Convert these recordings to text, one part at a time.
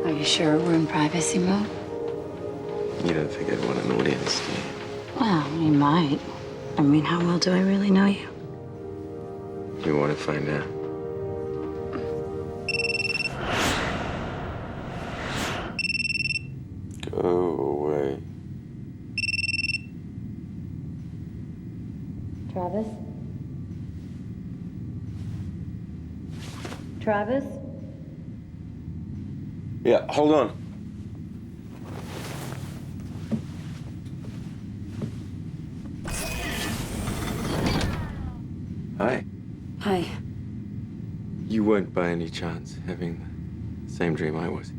Are you sure we're in privacy mode? You don't think I'd want an audience, do you? Well, you might. I mean, how well do I really know you? You want to find out? Go away. Travis? Travis? Yeah, hold on. Hi. Hi. You weren't by any chance having the same dream I was?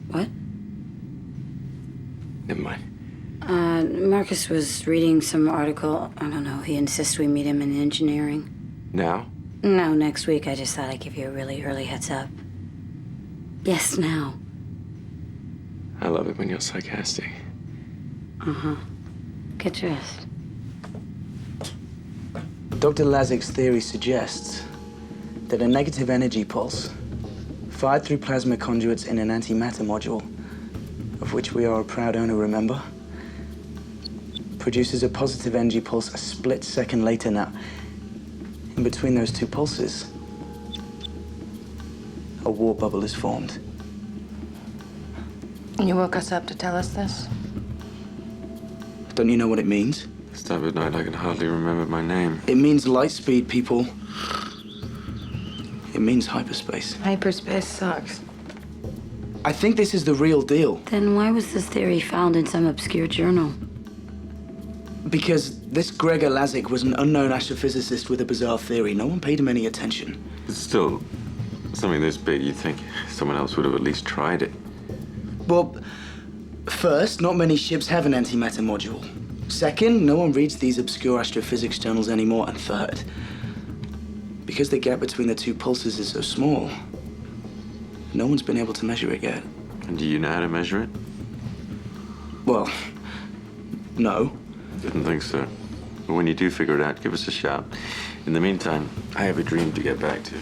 What? Never mind. Marcus was reading some article. I don't know. He insists we meet him in engineering. Now? No, next week. I just thought I'd give you a really early heads up. Yes, now. I love it when you're sarcastic. Uh-huh. Get dressed. Dr. Lazik's theory suggests that a negative energy pulse fired through plasma conduits in an antimatter module, of which we are a proud owner, remember, produces a positive energy pulse a split second later. Now, in between those two pulses, a warp bubble is formed. You woke us up to tell us this? Don't you know what it means? This time of night, I can hardly remember my name. It means light speed, people. It means hyperspace. Hyperspace sucks. I think this is the real deal. Then why was this theory found in some obscure journal? Because this Gregor Lazik was an unknown astrophysicist with a bizarre theory. No one paid him any attention. It's still something this big, you'd think someone else would have at least tried it. Well, first, not many ships have an antimatter module. Second, no one reads these obscure astrophysics journals anymore. And third, because the gap between the two pulses is so small, no one's been able to measure it yet. And do you know how to measure it? Well, no. Didn't think so. But when you do figure it out, give us a shout. In the meantime, I have a dream to get back to.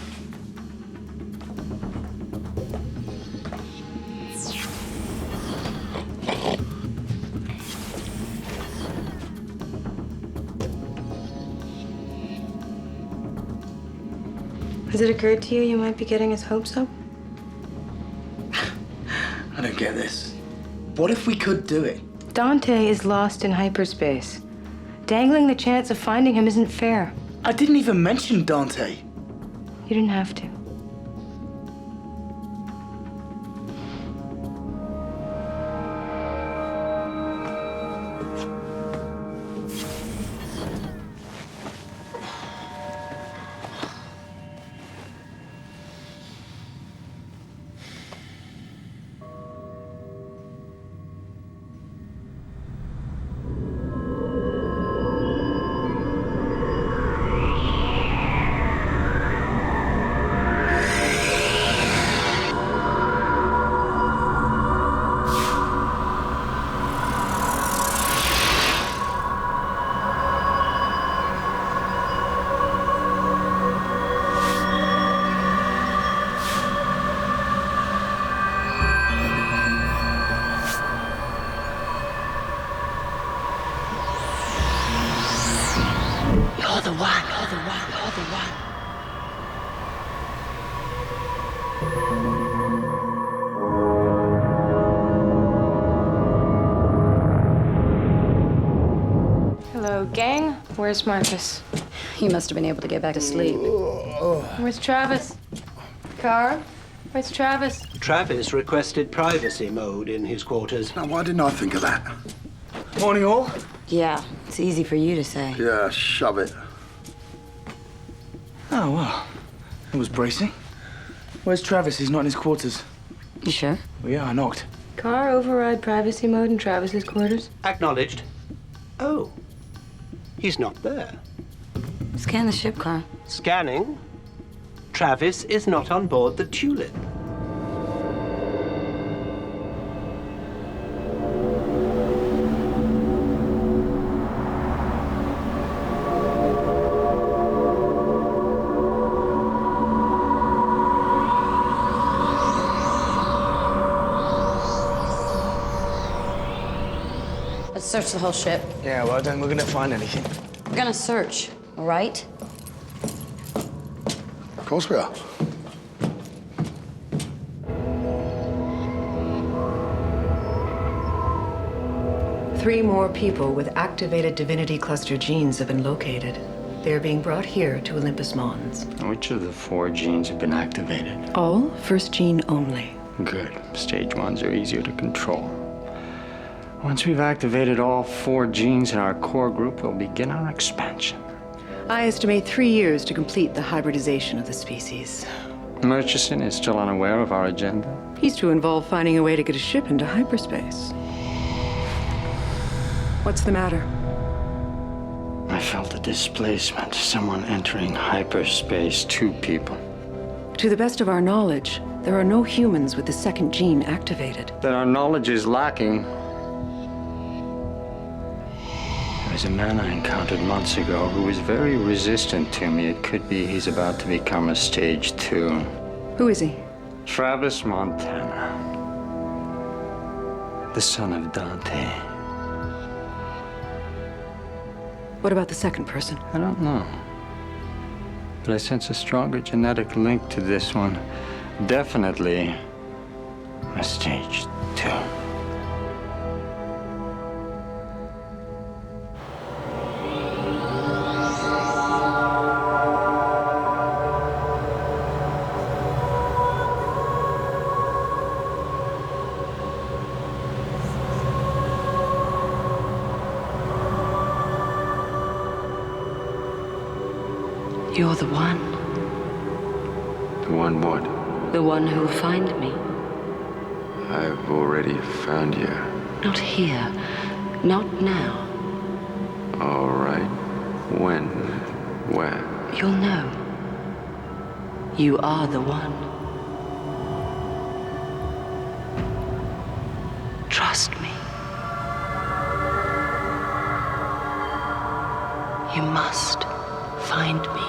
Has it occurred to you you might be getting his hopes up? I don't get this. What if we could do it? Dante is lost in hyperspace. Dangling the chance of finding him isn't fair. I didn't even mention Dante. You didn't have to. Where's Marcus? He must have been able to get back to sleep. Where's Travis? Car? Where's Travis? Travis requested privacy mode in his quarters. Now, why didn't I think of that? Morning, all. Yeah, it's easy for you to say. Yeah, shove it. Oh, well. It was bracing. Where's Travis? He's not in his quarters. You sure? Well, yeah, I knocked. Car override privacy mode in Travis's quarters? Acknowledged. Oh, he's not there. Scan the ship, Car. Scanning. Travis is not on board the Tulip. Let's search the whole ship. Yeah, well, then we're gonna find anything. We're gonna search, all right? Of course we are. Three more people with activated divinity cluster genes have been located. They are being brought here to Olympus Mons. Which of the 4 genes have been activated? All first gene only. Good. Stage 1s are easier to control. Once we've activated all 4 genes in our core group, we'll begin our expansion. I estimate 3 years to complete the hybridization of the species. Murchison is still unaware of our agenda. He's too involved finding a way to get a ship into hyperspace. What's the matter? I felt a displacement. Someone entering hyperspace. 2 people. To the best of our knowledge, there are no humans with the second gene activated. That our knowledge is lacking. There was a man I encountered months ago who was very resistant to me. It could be he's about to become a stage 2. Who is he? Travis Montana. The son of Dante. What about the second person? I don't know. But I sense a stronger genetic link to this one. Definitely a stage 2. You're the one. The one what? The one who will find me. I've already found you. Not here. Not now. All right. When? Where? You'll know. You are the one. Trust me. You must find me.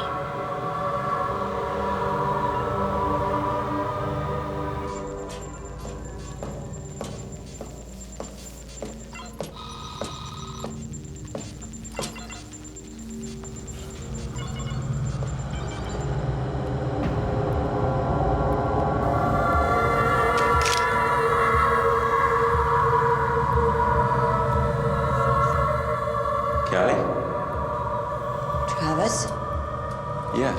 Callie? Travis? Yeah.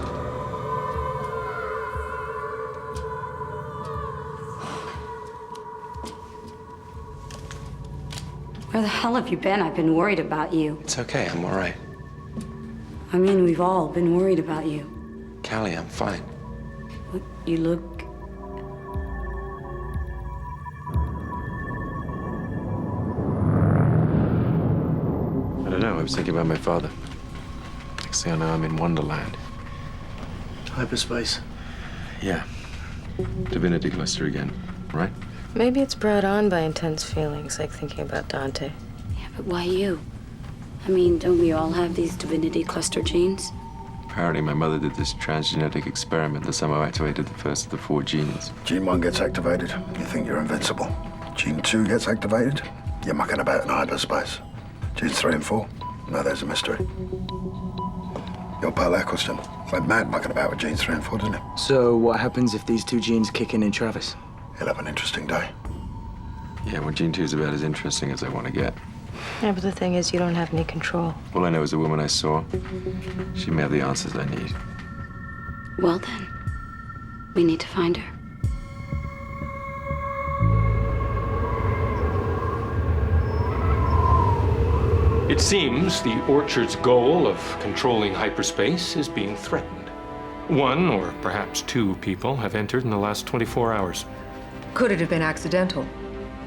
Where the hell have you been? I've been worried about you. It's okay. I'm all right. I mean, we've all been worried about you. Callie, I'm fine. You look... I don't know. I was thinking about my father. Next thing I know, I'm in Wonderland. Hyperspace. Yeah. Divinity cluster again, right? Maybe it's brought on by intense feelings, like thinking about Dante. Yeah, but why you? I mean, don't we all have these divinity cluster genes? Apparently, my mother did this transgenetic experiment that somehow activated the first of the 4 genes. Gene 1 gets activated, you think you're invincible. Gene 2 gets activated, you're mucking about in hyperspace. Genes 3 and 4, now there's a mystery. Your pal Eccleston went mad mucking about with genes 3 and 4, didn't he? So what happens if these 2 genes kick in Travis? He'll have an interesting day. Yeah, well, Gene 2 is about as interesting as I want to get. Yeah, but the thing is, you don't have any control. All I know is the woman I saw. She may have the answers I need. Well then, we need to find her. It seems the Orchard's goal of controlling hyperspace is being threatened. One, or perhaps two people have entered in the last 24 hours. Could it have been accidental?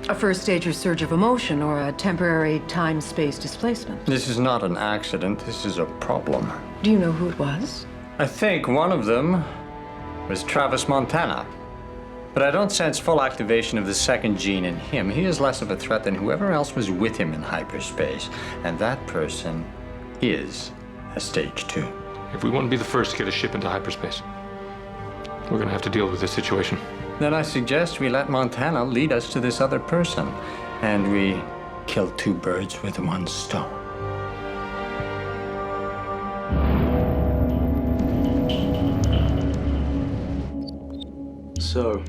A first-stage surge of emotion or a temporary time-space displacement? This is not an accident. This is a problem. Do you know who it was? I think one of them was Travis Montana. But I don't sense full activation of the second gene in him. He is less of a threat than whoever else was with him in hyperspace. And that person is a stage 2. If we want to be the first to get a ship into hyperspace, we're going to have to deal with this situation. Then I suggest we let Montana lead us to this other person. And we kill 2 birds with 1 stone. So,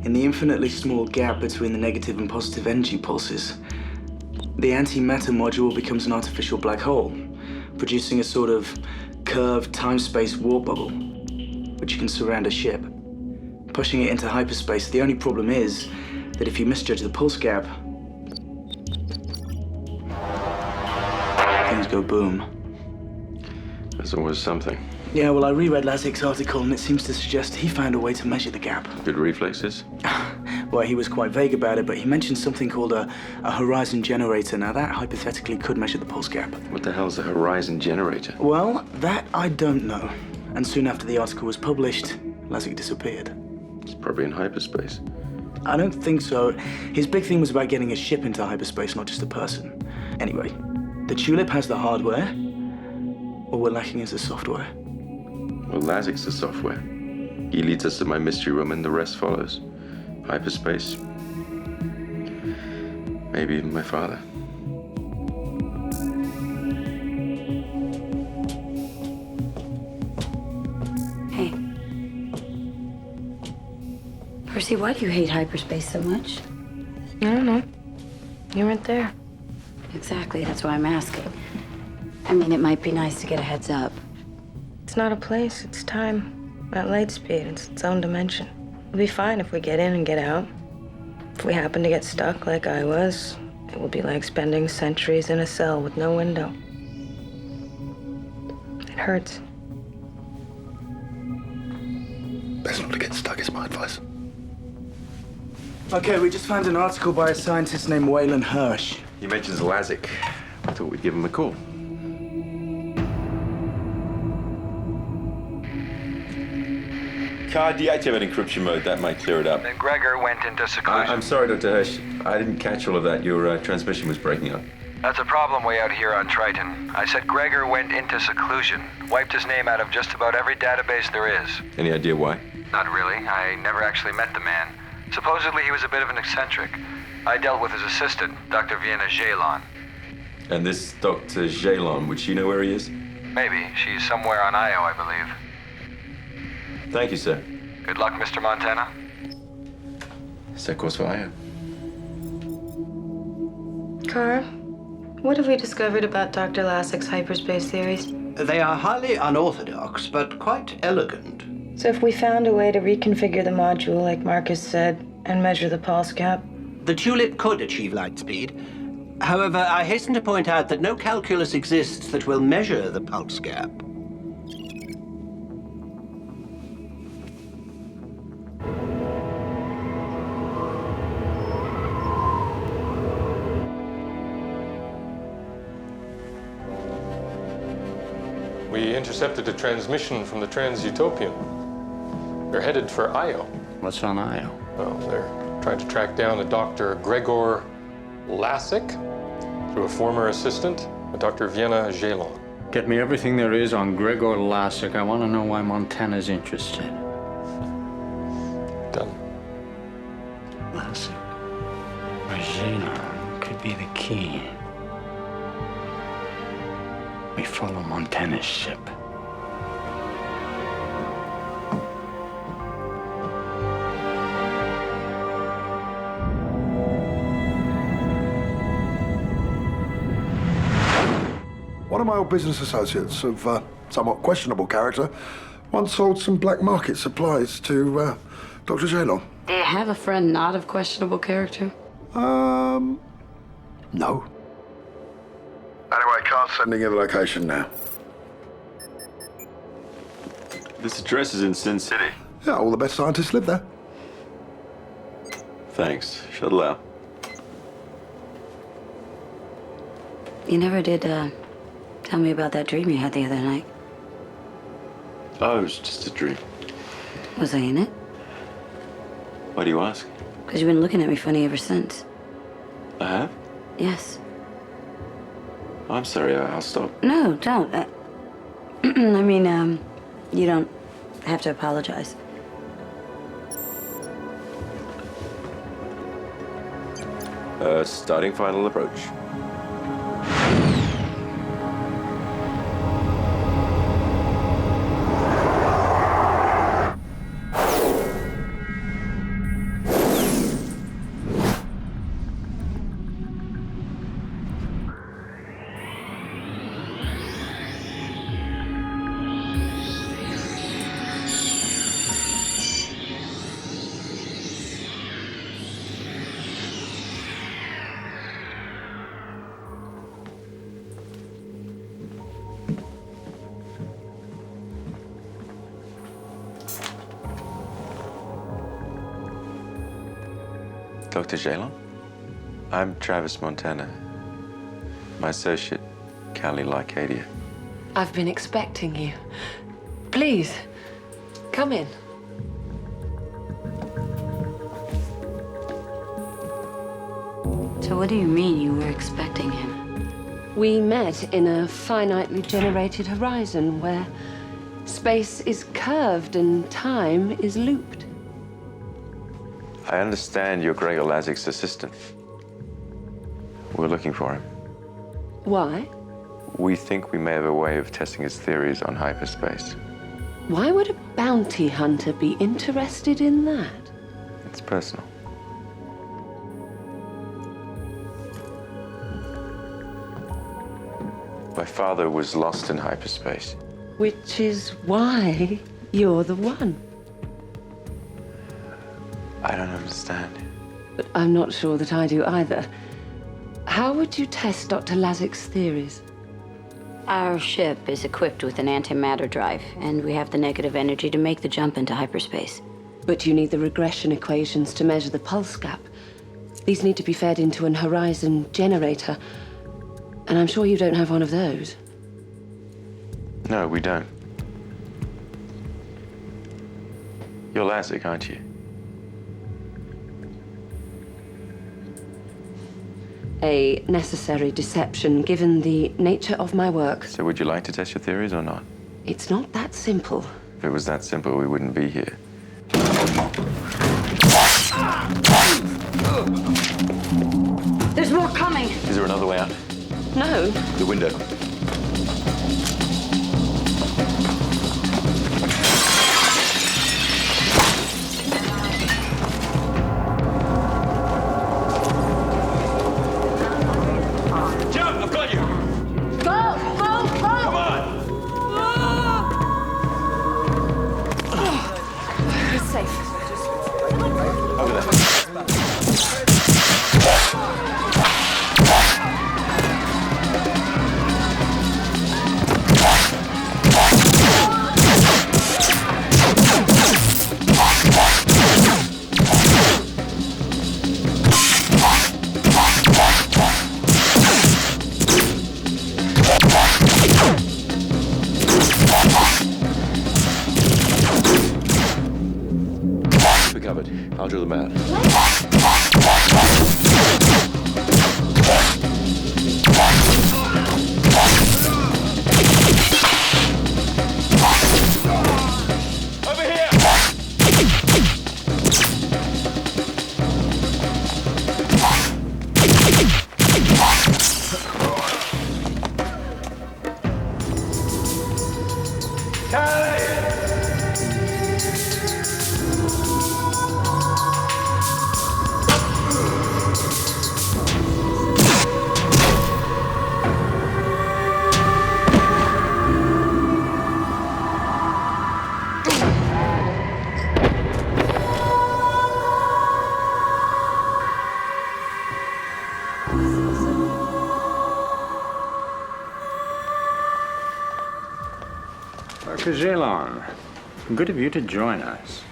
in the infinitely small gap between the negative and positive energy pulses, the antimatter module becomes an artificial black hole, producing a sort of curved time-space warp bubble, which can surround a ship. Pushing it into hyperspace, the only problem is that if you misjudge the pulse gap, things go boom. There's always something. Yeah, well, I reread Lazik's article, and it seems to suggest he found a way to measure the gap. Good reflexes? Well, he was quite vague about it, but he mentioned something called a horizon generator. Now, that hypothetically could measure the pulse gap. What the hell's a horizon generator? Well, that I don't know. And soon after the article was published, Lazik disappeared. It's probably in hyperspace. I don't think so. His big thing was about getting a ship into hyperspace, not just a person. Anyway, the Tulip has the hardware. All we're lacking is the software. Well, Lazik's the software. He leads us to my mystery room and the rest follows. Hyperspace. Maybe even my father. Hey. Percy, why do you hate hyperspace so much? I don't know. You weren't there. Exactly, that's why I'm asking. I mean, it might be nice to get a heads up. It's not a place, it's time. At light speed, it's its own dimension. It'll be fine if we get in and get out. If we happen to get stuck like I was, it will be like spending centuries in a cell with no window. It hurts. Best not to get stuck is my advice. Okay, we just found an article by a scientist named Waylon Hirsch. He mentions Lazik. I thought we'd give him a call. Car deactivate encryption mode. That might clear it up. Then Gregor went into seclusion. I'm sorry, Dr. Hirsch. I didn't catch all of that. Your transmission was breaking up. That's a problem way out here on Triton. I said Gregor went into seclusion. Wiped his name out of just about every database there is. Any idea why? Not really. I never actually met the man. Supposedly he was a bit of an eccentric. I dealt with his assistant, Dr. Vienna Jalon. And this Dr. Jalon, would she know where he is? Maybe. She's somewhere on Io, I believe. Thank you, sir. Good luck, Mr. Montana. Set course for Io. Carr, what have we discovered about Dr. Lasik's hyperspace theories? They are highly unorthodox, but quite elegant. So if we found a way to reconfigure the module, like Marcus said, and measure the pulse gap? The Tulip could achieve light speed. However, I hasten to point out that no calculus exists that will measure the pulse gap. We intercepted a transmission from the Trans-Utopian. They're headed for Io. What's on Io? Well, they're trying to track down a Dr. Gregor Lasik through a former assistant, a Dr. Vienna Jalon. Get me everything there is on Gregor Lasik. I want to know why Montana's interested. Done. Lasik. Or Jalon could be the key. We follow Montana's ship. of my old business associates of somewhat questionable character once sold some black market supplies to Dr. Jalon. Do you have a friend not of questionable character? No. Anyway, Carl's sending you the location now. This address is in Sin City. Yeah, all the best scientists live there. Thanks. Shuttle out. You never did tell me about that dream you had the other night. Oh, it was just a dream. Was I in it? Why do you ask? Because you've been looking at me funny ever since. I have? Yes. I'm sorry, I'll stop. No, don't. I mean, you don't have to apologize. Starting final approach. Dr. Jalon? I'm Travis Montana. My associate, Callie Lycadia. I've been expecting you. Please, come in. So what do you mean you were expecting him? We met in a finitely generated horizon where space is curved and time is looped. I understand you're Gregor Lazik's assistant. We're looking for him. Why? We think we may have a way of testing his theories on hyperspace. Why would a bounty hunter be interested in that? It's personal. My father was lost in hyperspace. Which is why you're the one. I don't understand. But I'm not sure that I do either. How would you test Dr. Lazik's theories? Our ship is equipped with an antimatter drive, and we have the negative energy to make the jump into hyperspace. But you need the regression equations to measure the pulse gap. These need to be fed into an horizon generator, and I'm sure you don't have one of those. No, we don't. You're Lazik, aren't you? A necessary deception, given the nature of my work. So would you like to test your theories or not? It's not that simple. If it was that simple, we wouldn't be here. There's more coming! Is there another way out? No. The window. I'll drill them out. Over here! Dr. Zalon, good of you to join us.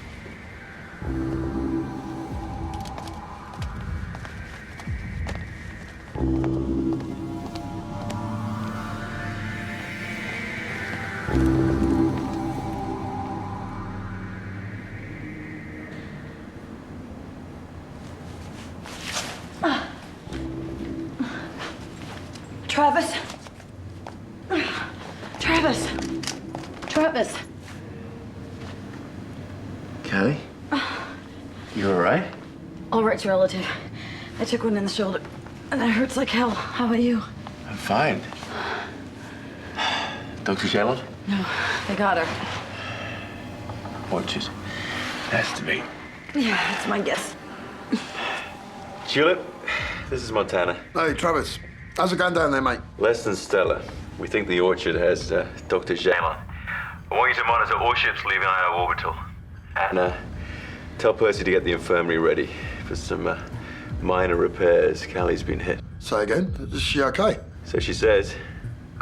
Travis. Travis. Travis. Kelly? You all right? All right's relative. I took one in the shoulder, and that hurts like hell. How about you? I'm fine. Dr. Shallow? No, they got her. Watch it. Has to be. Yeah, that's my guess. Tulip, this is Montana. Hey, Travis. How's it going down there, mate? Less than stellar. We think the Orchard has Dr. Shallow. I want you to monitor all ships leaving IO orbital. And tell Percy to get the infirmary ready for some minor repairs. Callie's been hit. Say again? Is she okay? So she says.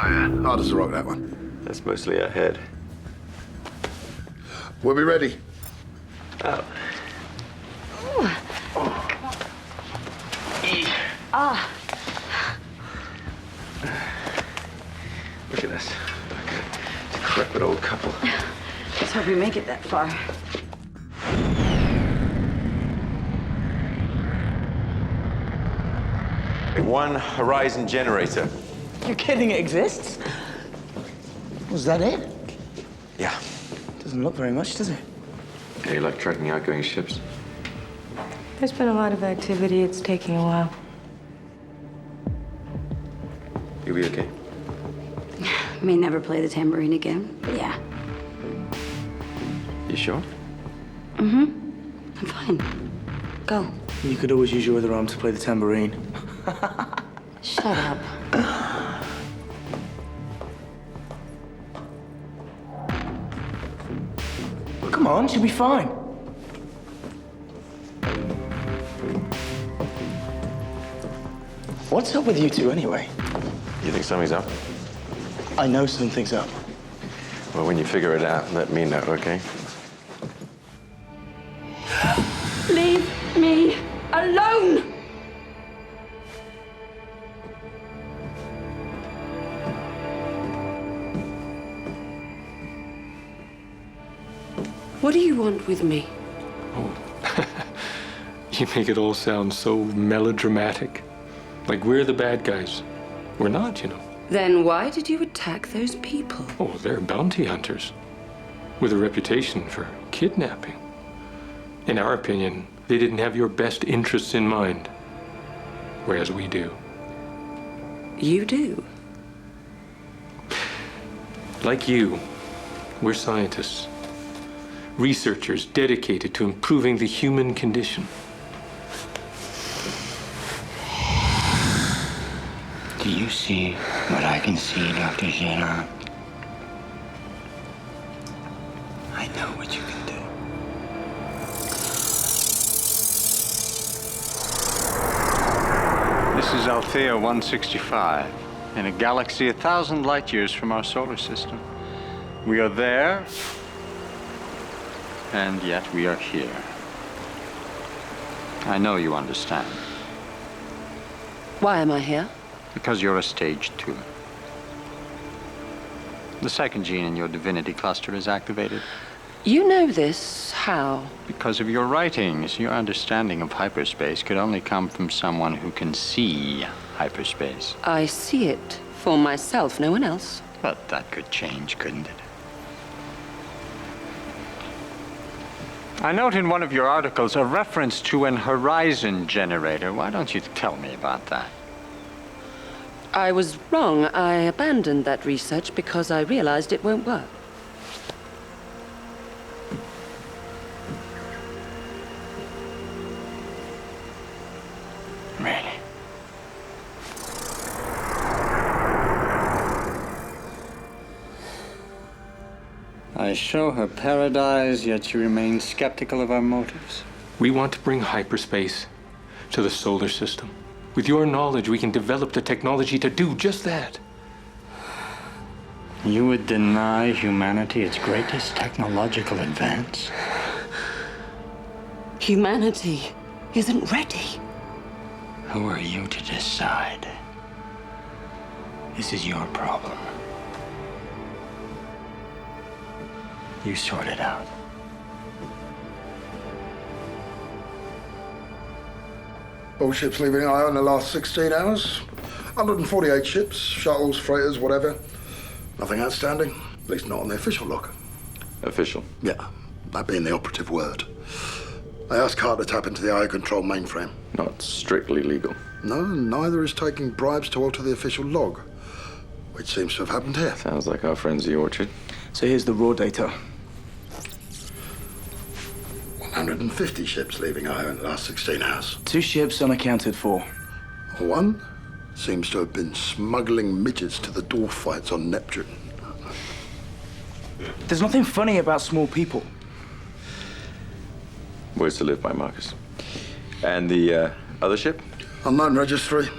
Oh, yeah. Hard as a rock, that one. That's mostly her head. We'll be ready. Out. Look at this. Like a decrepit old couple. Let's hope we make it that far. One Horizon generator. You're kidding, it exists? Was that it? Yeah. Doesn't look very much, does it? Yeah, you like tracking outgoing ships? There's been a lot of activity. It's taking a while. You'll be okay. May never play the tambourine again, but yeah. You sure? I'm fine. Go. You could always use your other arm to play the tambourine. Shut up. Come on, she'll be fine. What's up with you two, anyway? You think something's up? I know something's up. Well, when you figure it out, let me know, okay? Leave me alone! What do you want with me? You make it all sound so melodramatic. Like we're the bad guys. We're not, you know. Then why did you attack those people? Oh, they're bounty hunters with a reputation for kidnapping. In our opinion, they didn't have your best interests in mind, whereas we do. You do? Like you, we're scientists, researchers dedicated to improving the human condition. Do you see what I can see, Dr. Jenner? I know what you can do. This is Althea 165, in a galaxy 1,000 light years from our solar system. We are there, and yet we are here. I know you understand. Why am I here? Because you're a stage 2. The second gene in your divinity cluster is activated. You know this. How? Because of your writings, your understanding of hyperspace could only come from someone who can see hyperspace. I see it for myself, no one else. But that could change, couldn't it? I note in one of your articles a reference to an horizon generator. Why don't you tell me about that? I was wrong. I abandoned that research because I realized it won't work. Really? I show her paradise, yet she remains skeptical of our motives. We want to bring hyperspace to the solar system. With your knowledge, we can develop the technology to do just that. You would deny humanity its greatest technological advance? Humanity isn't ready. Who are you to decide? This is your problem. You sort it out. All ships leaving Io in the last 16 hours. 148 ships, shuttles, freighters, whatever. Nothing outstanding. At least not on the official log. Official? Yeah, that being the operative word. They asked Carter to tap into the Io control mainframe. Not strictly legal. No, neither is taking bribes to alter the official log, which seems to have happened here. Sounds like our friends the Orchard. So here's the raw data. 150 ships leaving Io in the last 16 hours. 2 ships unaccounted for. One seems to have been smuggling midgets to the dwarf fights on Neptune. There's nothing funny about small people. Words to live by, Marcus. And the other ship? Unknown registry.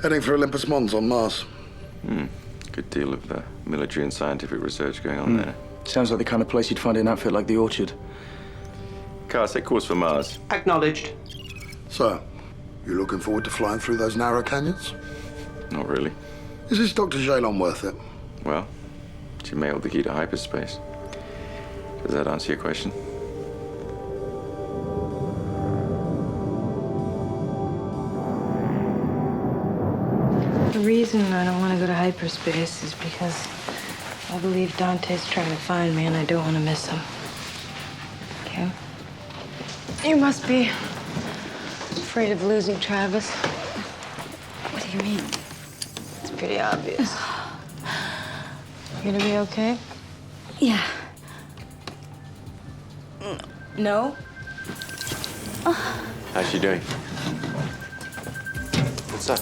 Heading for Olympus Mons on Mars. Good deal of military and scientific research going on there. Sounds like the kind of place you'd find an outfit like the Orchard. Car, set course for Mars. Acknowledged. So, you looking forward to flying through those narrow canyons? Not really. Is this Dr. Jalon worth it? Well, she may hold the key to hyperspace. Does that answer your question? The reason I don't want to go to hyperspace is because I believe Dante's trying to find me and I don't want to miss him. Okay? You must be afraid of losing Travis. What do you mean? It's pretty obvious. You gonna be okay? Yeah. No? How's she doing? What's up?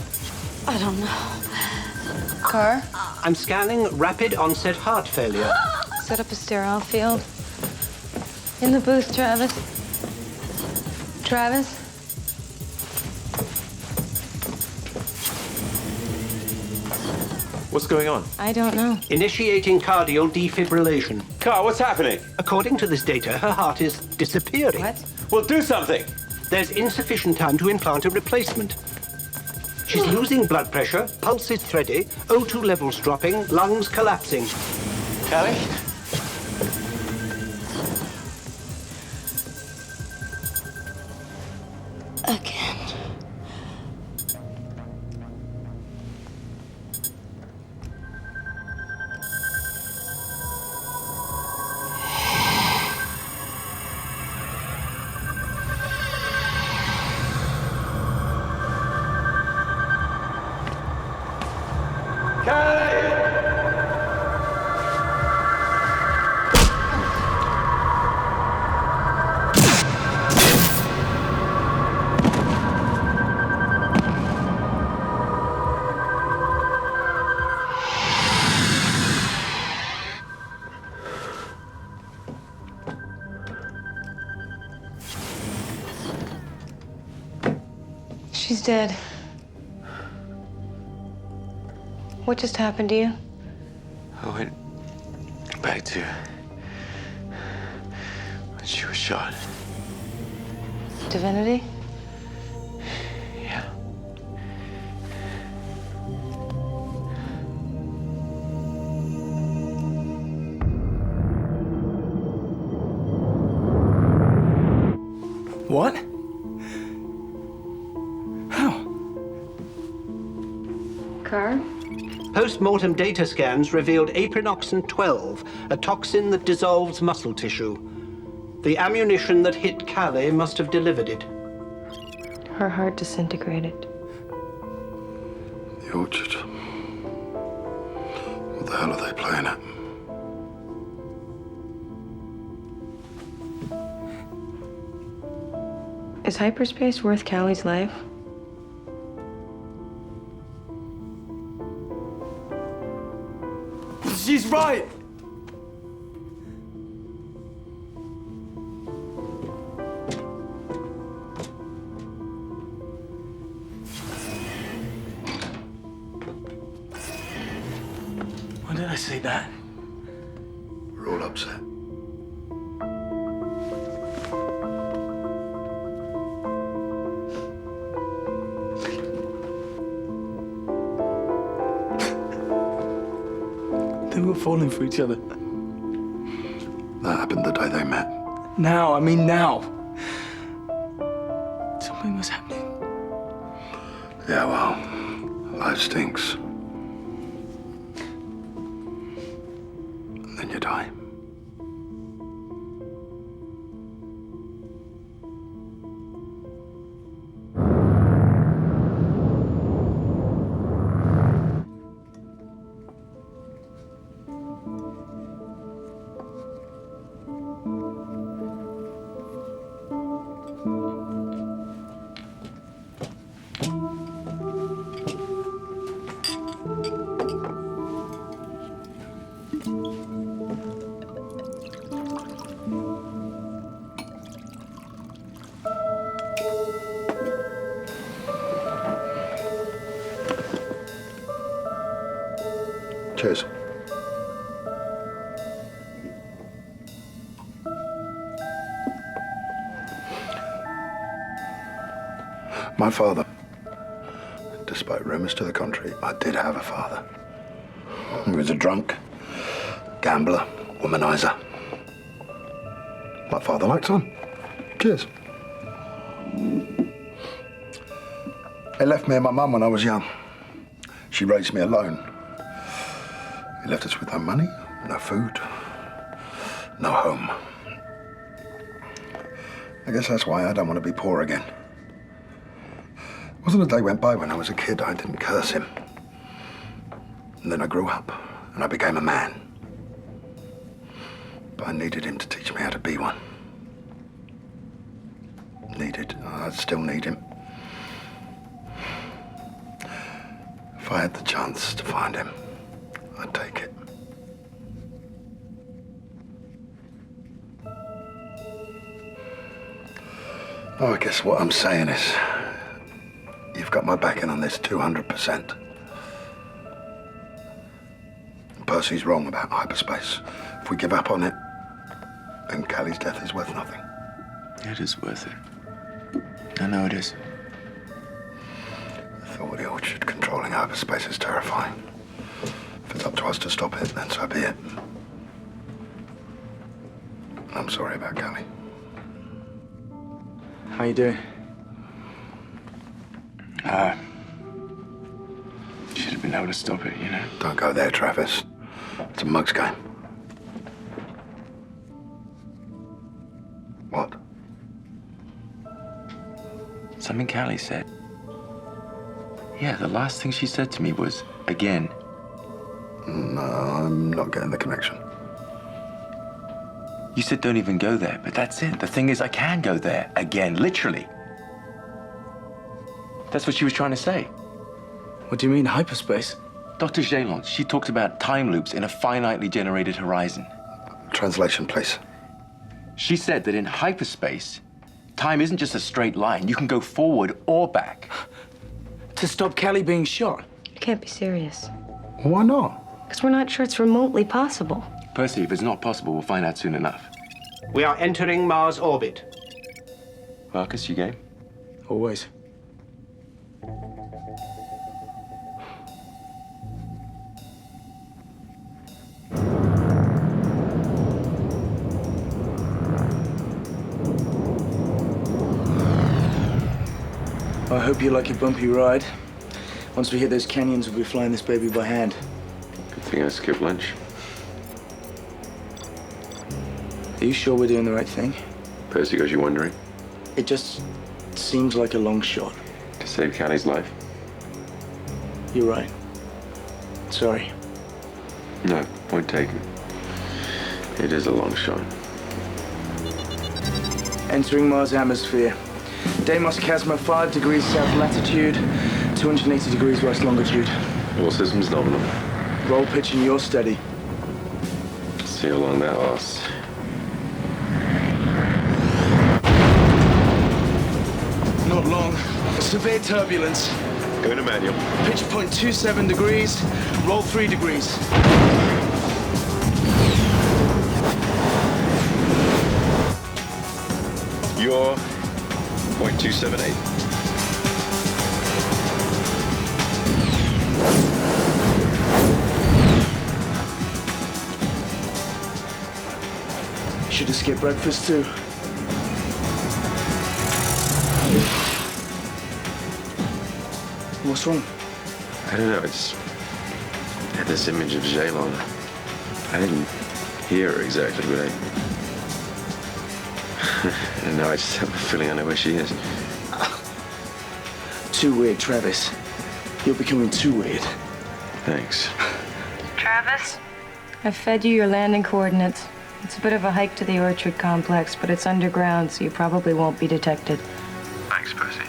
I don't know. Car? I'm scanning rapid onset heart failure. Set up a sterile field. In the booth, Travis. Travis? What's going on? I don't know. Initiating cardial defibrillation. Car, what's happening? According to this data, her heart is disappearing. What? Well, do something! There's insufficient time to implant a replacement. She's losing blood pressure, pulse is thready, O2 levels dropping, lungs collapsing. Callie? Again. She's dead. What just happened to you? I went back to when she was shot. Divinity? Yeah. What? How? Car? Post-mortem data scans revealed aprinoxin 12, a toxin that dissolves muscle tissue. The ammunition that hit Calais must have delivered it. Her heart disintegrated. The Orchard. What the hell are they playing at? Is hyperspace worth Callie's life? She's right! Why did I say that. We're all upset. They were falling for each other. That happened the day they met. Now, I mean now. Something was happening. Yeah, well, life stinks. And then you die. Cheers. My father, despite rumors to the contrary, I did have a father. He was a drunk, gambler, womanizer. My father liked fun. Cheers. He left me and my mum when I was young. She raised me alone. He left us with no money, no food, no home. I guess that's why I don't want to be poor again. Wasn't a day went by when I was a kid I didn't curse him. And then I grew up and I became a man. But I needed him to teach me how to be one. I still need him. If I had the chance to find him, I'd take it. Oh, I guess what I'm saying is, you've got my backing on this 200%. Percy's wrong about hyperspace. If we give up on it, then Callie's death is worth nothing. It is worth it. I know it is. The thought of the Orchard controlling hyperspace is terrifying. If it's up to us to stop it, then so be it. I'm sorry about Callie. How you doing? Should have been able to stop it, you know. Don't go there, Travis. It's a mug's game. What? Something Callie said. Yeah, the last thing she said to me was, again. No, I'm not getting the connection. You said don't even go there, but that's it. The thing is, I can go there again, literally. That's what she was trying to say. What do you mean, hyperspace? Dr. Jalon, she talked about time loops in a finitely generated horizon. Translation, please. She said that in hyperspace, time isn't just a straight line. You can go forward or back. To stop Callie being shot? You can't be serious. Why not? Because we're not sure it's remotely possible. Percy, if it's not possible, we'll find out soon enough. We are entering Mars orbit. Marcus, you game? Always. I hope you like your bumpy ride. Once we hit those canyons, we'll be flying this baby by hand. Good thing I skipped lunch. Are you sure we're doing the right thing? Percy got you wondering? It just seems like a long shot. To save Callie's life? You're right. Sorry. No, point taken. It is a long shot. Entering Mars atmosphere. Deimos Chasma, 5 degrees south latitude, 280 degrees west longitude. All systems nominal. Roll pitch in your steady. See how long that lasts. Not long. Severe turbulence. Go to manual. Pitch point 27 degrees. Roll 3 degrees. score, 0.278. Should have skipped breakfast too. What's wrong? I don't know, it's... I had this image of Jaylon. I didn't hear her exactly, but I don't know, I just have a feeling I know where she is. Too weird, Travis. You're becoming too weird. Thanks. Travis? I've fed you your landing coordinates. It's a bit of a hike to the Orchard complex, but it's underground, so you probably won't be detected. Thanks, Percy.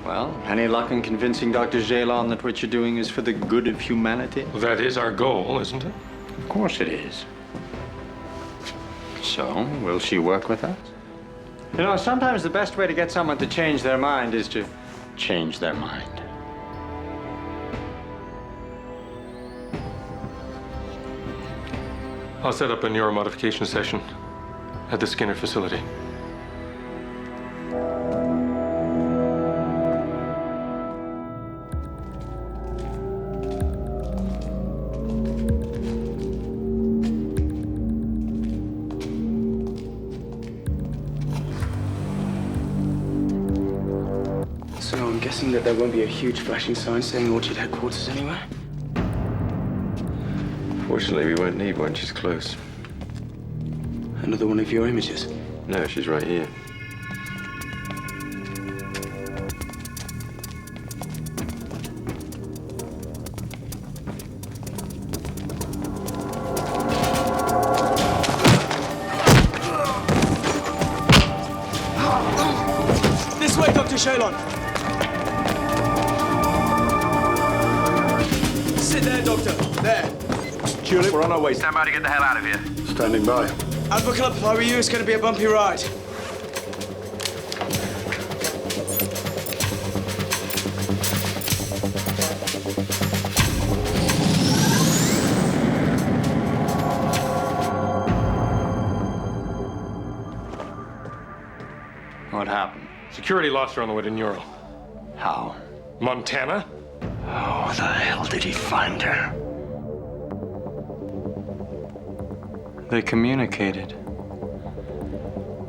Well, any luck in convincing Dr. Jaylon that what you're doing is for the good of humanity? Well, that is our goal, isn't it? Of course it is. So, will she work with us? You know, sometimes the best way to get someone to change their mind is to change their mind. I'll set up a neuromodification session at the Skinner facility. So I'm guessing that there won't be a huge flashing sign saying Orchard headquarters anywhere? Fortunately, we won't need one. She's close. Another one of your images? No, she's right here. This way, Dr. Shaylon! Sit there, Doctor. There. Tulip, we're on our way. Stand by to get the hell out of here. Standing by. I'd buckle up if I were you. It's going to be a bumpy ride. What happened? Security lost her on the way to Neural. How? Montana? How the hell did he find her? They communicated.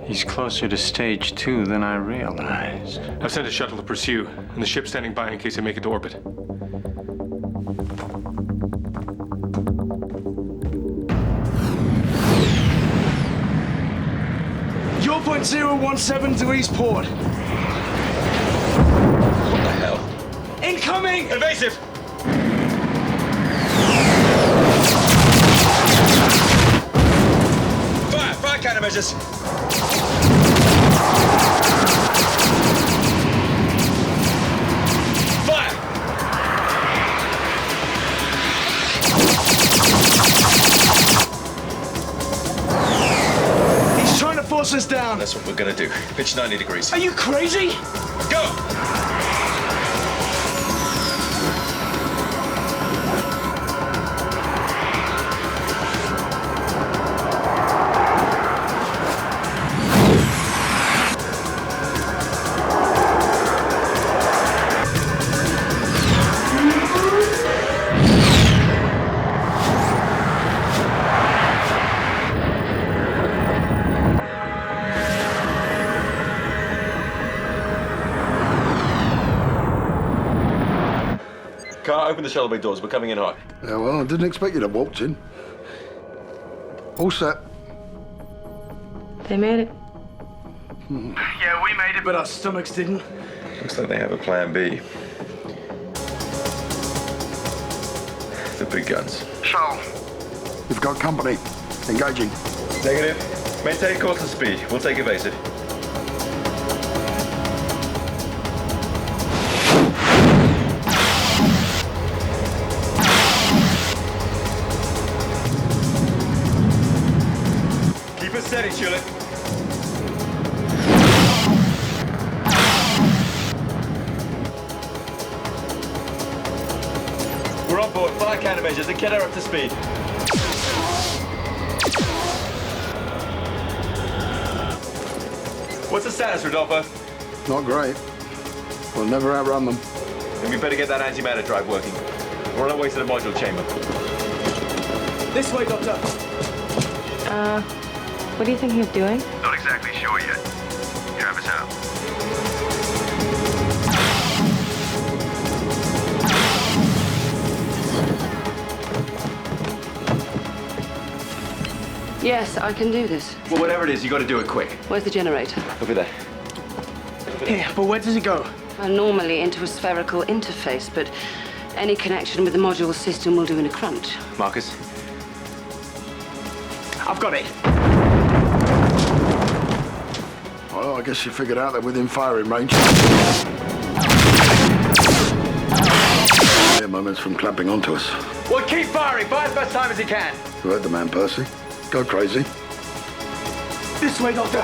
He's closer to stage 2 than I realized. I've sent a shuttle to pursue, and the ship's standing by in case they make it to orbit. You're 0.017 to Eastport. What the hell? Incoming! Evasive! Fire countermeasures! Fire! He's trying to force us down. That's what we're gonna do. Pitch 90 degrees. Are you crazy? Go! Can't open the shuttle bay doors. We're coming in hot. Yeah, well, I didn't expect you to walk in. All set. They made it. Yeah, we made it, but our stomachs didn't. Looks like they have a plan B. The big guns. So, you've got company. Engaging. Negative. Maintain course and speed. We'll take evasive. Keep it steady, Tulip. We're We're on board. Fire countermeasures and get her up to speed. What's the status, Rodolfo? Not great. We'll never outrun them. Then we better get that antimatter drive working. We're on our way to the module chamber. This way, Doctor. What are you thinking of doing? Not exactly sure yet. Drive us out. Yes, I can do this. Well, whatever it is, you got to do it quick. Where's the generator? Over there. Here, but where does it go? Well, normally into a spherical interface, but any connection with the module system will do in a crunch. Marcus? I've got it. Well, I guess you figured out they're within firing range. Yeah, moments from clamping onto us. Well, keep firing. Buy as much time as you can. You heard the man, Percy. Go crazy. This way, Doctor.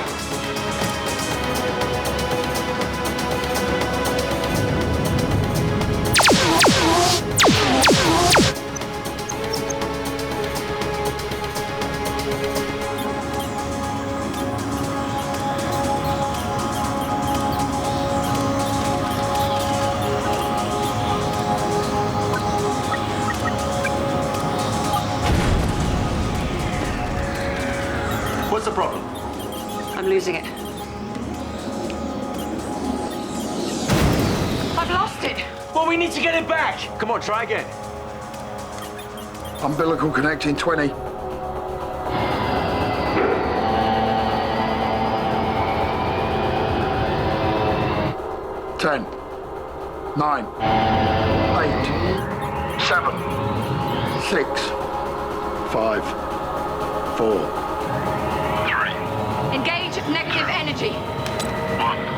What's the problem? I'm losing it. I've lost it. Well, we need to get it back. Come on, try again. Umbilical connecting 20. 10, 9, 8, 7, 6, 5, 4. Engage negative energy. 1.